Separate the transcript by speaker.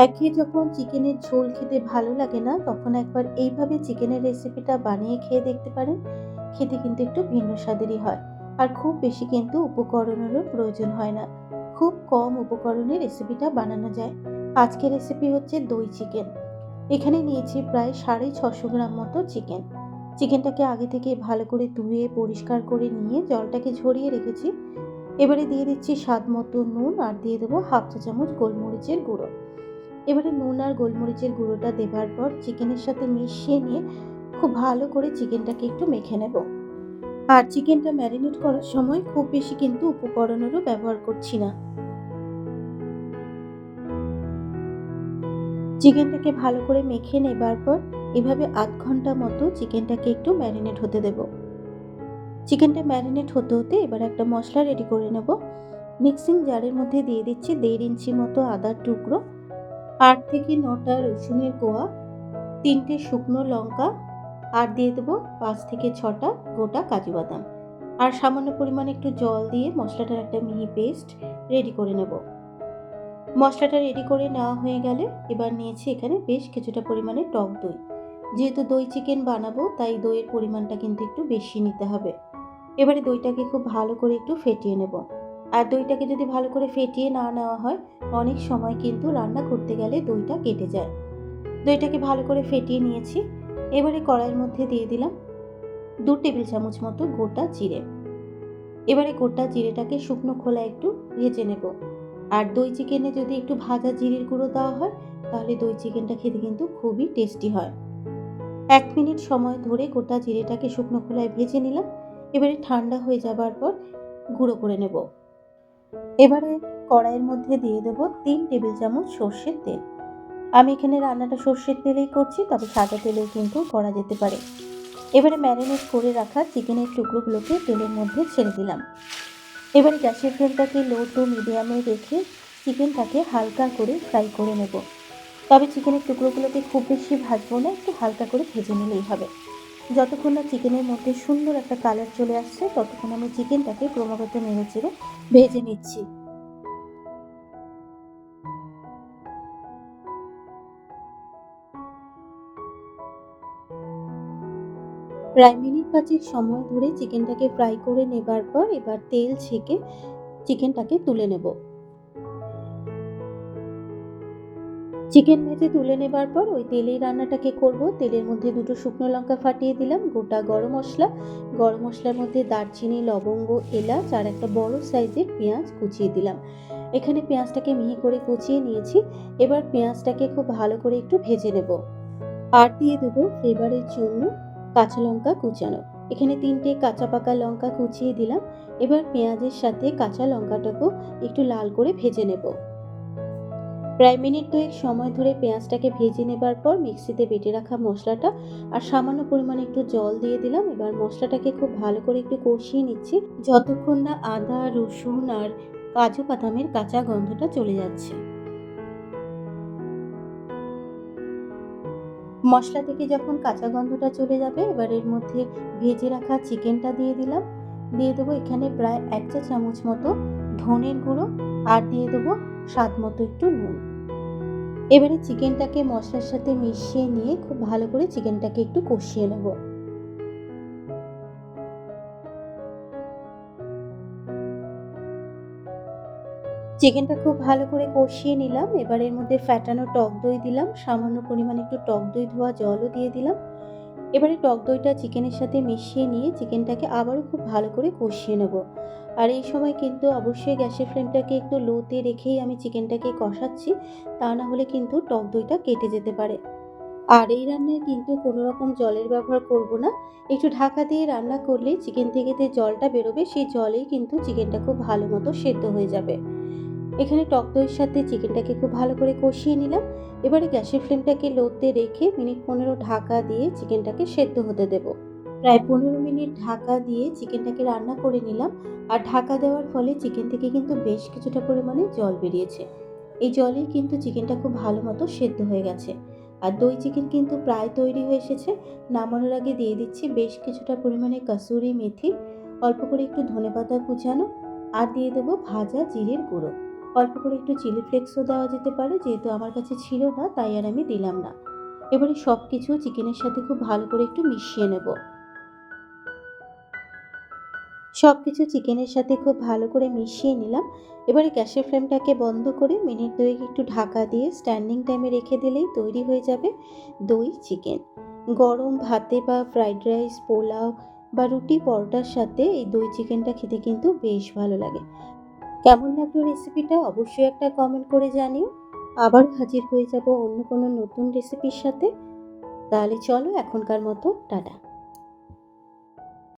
Speaker 1: একঘেয়ে যখন চিকেনের ঝোল খেতে ভালো লাগে না, তখন একবার এইভাবে চিকেনের রেসিপিটা বানিয়ে খেয়ে দেখতে পারেন। খেতে কিন্তু একটু ভিন্ন স্বাদেরই হয়। আর খুব বেশি কিন্তু উপকরণেরও প্রয়োজন হয় না। খুব কম উপকরণে রেসিপিটা বানানো যায়। আজকের রেসিপি হচ্ছে দই চিকেন। এখানে নিয়েছি প্রায় 650 গ্রাম মতো চিকেন। চিকেনটাকে আগে থেকে ভালো করে ধুয়ে পরিষ্কার করে নিয়ে জলটাকে ঝরিয়ে রেখেছি। এবারে দিয়ে দিচ্ছি স্বাদ মতো নুন আর দিয়ে দেবো হাফ চা চামচ গোলমরিচের গুঁড়ো। এবারে নুন আর গোলমরিচের গুঁড়োটা দেবার পর চিকেনের সাথে মিশিয়ে নিয়ে খুব ভালো করে চিকেনটাকে একটু মেখে নেব। আর চিকেনটা ম্যারিনেট করার সময় খুব বেশি কিন্তু উপকরণেরও ব্যবহার করছি না। চিকেনটাকে ভালো করে মেখে নেবার পর এভাবে আধ ঘন্টা মতো চিকেনটাকে একটু ম্যারিনেট হতে দেব। চিকেনটা ম্যারিনেট হতে হতে এবার একটা মশলা রেডি করে নেব। মিক্সিং জারের মধ্যে দিয়ে দিচ্ছি 1.5 ইঞ্চি মতো আদার টুকরো, 8 থেকে 9টা রসুনের কোয়া, 3টে শুকনো লঙ্কা আর দিয়ে দেবো 5 থেকে 6টা গোটা কাজু বাদাম। আর সামান্য পরিমাণে একটু জল দিয়ে মশলাটার একটা মিহি পেস্ট রেডি করে নেব। মশলাটা রেডি করে নেওয়া হয়ে গেলে এবার নিয়েছি এখানে বেশ কিছুটা পরিমাণে টক দই। যেহেতু দই চিকেন বানাবো তাই দইয়ের পরিমাণটা কিন্তু একটু বেশি নিতে হবে। এবারে দইটাকে খুব ভালো করে একটু ফেটিয়ে নেব। আর দইটাকে যদি ভালো করে ফেটিয়ে না নেওয়া হয়, অনেক সময় কিন্তু রান্না করতে গেলে দইটা কেটে যায়। দইটাকে ভালো করে ফেটিয়ে নিয়েছি। এবারে কড়াইয়ের মধ্যে দিয়ে দিলাম 2 টেবিল চামচ মতো গোটা জিরে। এবারে গোটা জিরেটাকে শুকনো খোলায় একটু ভেজে নেব। আর দই চিকেনে যদি একটু ভাজা জিরের গুঁড়ো দেওয়া হয়, তাহলে দই চিকেনটা খেতে কিন্তু খুবই টেস্টি হয়। 1 মিনিট সময় ধরে গোটা জিরেটাকে শুকনো খোলায় ভেজে নিলাম। এবারে ঠান্ডা হয়ে যাবার পর গুঁড়ো করে নেব। এবারে কড়াইয়ের মধ্যে দিয়ে দেব 3 টেবিল চামচ সর্ষের তেল। আমি এখানে রান্নাটা সর্ষের তেলেই করছি, তবে সাদা তেলেও কিন্তু করা যেতে পারে। এবারে ম্যারিনেট করে রাখা চিকেনের টুকরোগুলোকে তেলের মধ্যে ছেড়ে দিলাম। এবারে গ্যাসের ফ্লেমটাকে লো টু মিডিয়ামে রেখে চিকেনটাকে হালকা করে ফ্রাই করে নেব। তবে চিকেনের টুকরোগুলোকে খুব বেশি ভাজবো না, একটু হালকা করে ভেজে নিলেই হবে। যতক্ষণ না চিকেনের মধ্যে সুন্দর একটা কালার চলে আসছে, ততক্ষণ আমি চিকেনটাকে ক্রমাগত নেড়ে চেড়ে ভেজে নিচ্ছি। প্রায় মিনিট 5 সময় ধরে চিকেনটাকে ফ্রাই করে নেবার পর এবার তেল ছেঁকে চিকেনটাকে তুলে নেব। চিকেন ভেজে তুলে নেবার পর ওই তেলেই রান্নাটাকে করব। তেলের মধ্যে 2টো শুকনো লঙ্কা ফাটিয়ে দিলাম, গোটা গরম মশলার মধ্যে দারচিনি, লবঙ্গ, এলাচ আর একটা বড় সাইজের পেঁয়াজ কুচিয়ে দিলাম। এখানে পেঁয়াজটাকে মিহি করে কুচিয়ে নিয়েছি। এবার পেঁয়াজটাকে খুব ভালো করে একটু ভেজে নেব। আর দিয়ে দেবো ফ্লেভারের জন্য কাঁচা লঙ্কা কুচানো। এখানে 3টে কাঁচা পাকা লঙ্কা কুচিয়ে দিলাম। এবার পেঁয়াজের সাথে কাঁচা লঙ্কাটাকেও একটু লাল করে ভেজে নেব। প্রায় মিনিট 2 সময় ধরে পেঁয়াজটাকে ভেজে নেবার পর মিক্সিতে বেটে রাখা মশলাটা আর সামান্য পরিমাণে একটু জল দিয়ে দিলাম। এবার মশলাটাকে খুব ভালো করে একটু কষিয়ে নিচ্ছি, যতক্ষণ না আদা, রসুন আর কাজু বাদামের কাঁচা গন্ধটা চলে যাচ্ছে। মশলা থেকে যখন কাঁচা গন্ধটা চলে যাবে, এবার এর মধ্যে ভেজে রাখা চিকেনটা দিয়ে দিলাম। দিয়ে দেবো এখানে প্রায় 1 চা চামচ মতো ধনের গুঁড়ো আর দিয়ে দেবো স্বাদ মতো একটু নুন। এবারে চিকেনটাকে মশলার সাথে মিশিয়ে নিয়ে খুব ভালো করে চিকেনটাকে একটু কষিয়ে নেব। চিকেনটা খুব ভালো করে কষিয়ে নিলাম। এবার এর মধ্যে ফ্যাটানো টক দই দিলাম, সামান্য পরিমাণে একটু টক দই ধোয়া জলও দিয়ে দিলাম। এবারে টক দইটা চিকেনের সাথে মিশিয়ে নিয়ে চিকেনটাকে আবারও খুব ভালো করে কষিয়ে নেব। আর এই সময় কিন্তু অবশ্যই গ্যাসের ফ্লেমটাকে একটু লোতে রেখেই আমি চিকেনটাকে কষাচ্ছি, তা না হলে কিন্তু টক দইটা কেটে যেতে পারে। আর এই রান্নায় কিন্তু কোনো রকম জলের ব্যবহার করব না। একটু ঢাকা দিয়ে রান্না করলেই চিকেন থেকে যে জলটা বেরোবে, সেই জলেই কিন্তু চিকেনটা খুব ভালো মতো সেদ্ধ হয়ে যাবে। এখানে টক দইয়ের সাথে চিকেনটাকে খুব ভালো করে কষিয়ে নিলাম। এবারে গ্যাসের ফ্লেমটাকে লোতে রেখে মিনিট 15 ঢাকা দিয়ে চিকেনটাকে সেদ্ধ হতে দেব। প্রায় 15 মিনিট ঢাকা দিয়ে চিকেনটাকে রান্না করে নিলাম। আর ঢাকা দেওয়ার ফলে চিকেন থেকে কিন্তু বেশ কিছুটা পরিমাণে জল বেরিয়েছে। এই জলেই কিন্তু চিকেনটা খুব ভালো মতো সেদ্ধ হয়ে গেছে। আর দই চিকেন কিন্তু প্রায় তৈরি হয়ে এসেছে। নামানোর আগে দিয়ে দিচ্ছি বেশ কিছুটা পরিমাণে কাসুরি মেথি, অল্প করে একটু ধনেপাতা কুচানো আর দিয়ে দেবো ভাজা জিরের গুঁড়ো। অল্প করে একটু চিলি ফ্লেক্সও দেওয়া যেতে পারে, যেহেতু আমার কাছে ছিল না তাই আর আমি দিলাম না। এবারে সব কিছু চিকেনের সাথে খুব ভালো করে একটু মিশিয়ে নেব। সব কিছু চিকেনের সাথে খুব ভালো করে মিশিয়ে নিলাম। এবারে গ্যাসের ফ্লেমটাকে বন্ধ করে মিনিট ২ একটু ঢাকা দিয়ে স্ট্যান্ডিং টাইমে রেখে দিলেই তৈরি হয়ে যাবে দই চিকেন। গরম ভাতে বা ফ্রাইড রাইস, পোলাও বা রুটি পরোটার সাথে এই দই চিকেনটা খেতে কিন্তু বেশ ভালো লাগে। কেমন লাগলো রেসিপিটা অবশ্যই একটা কমেন্ট করে জানিও। আবার হাজির হয়ে যাব অন্য কোনো নতুন রেসিপির সাথে। তাহলে চলো এখনকার মতো টাটা।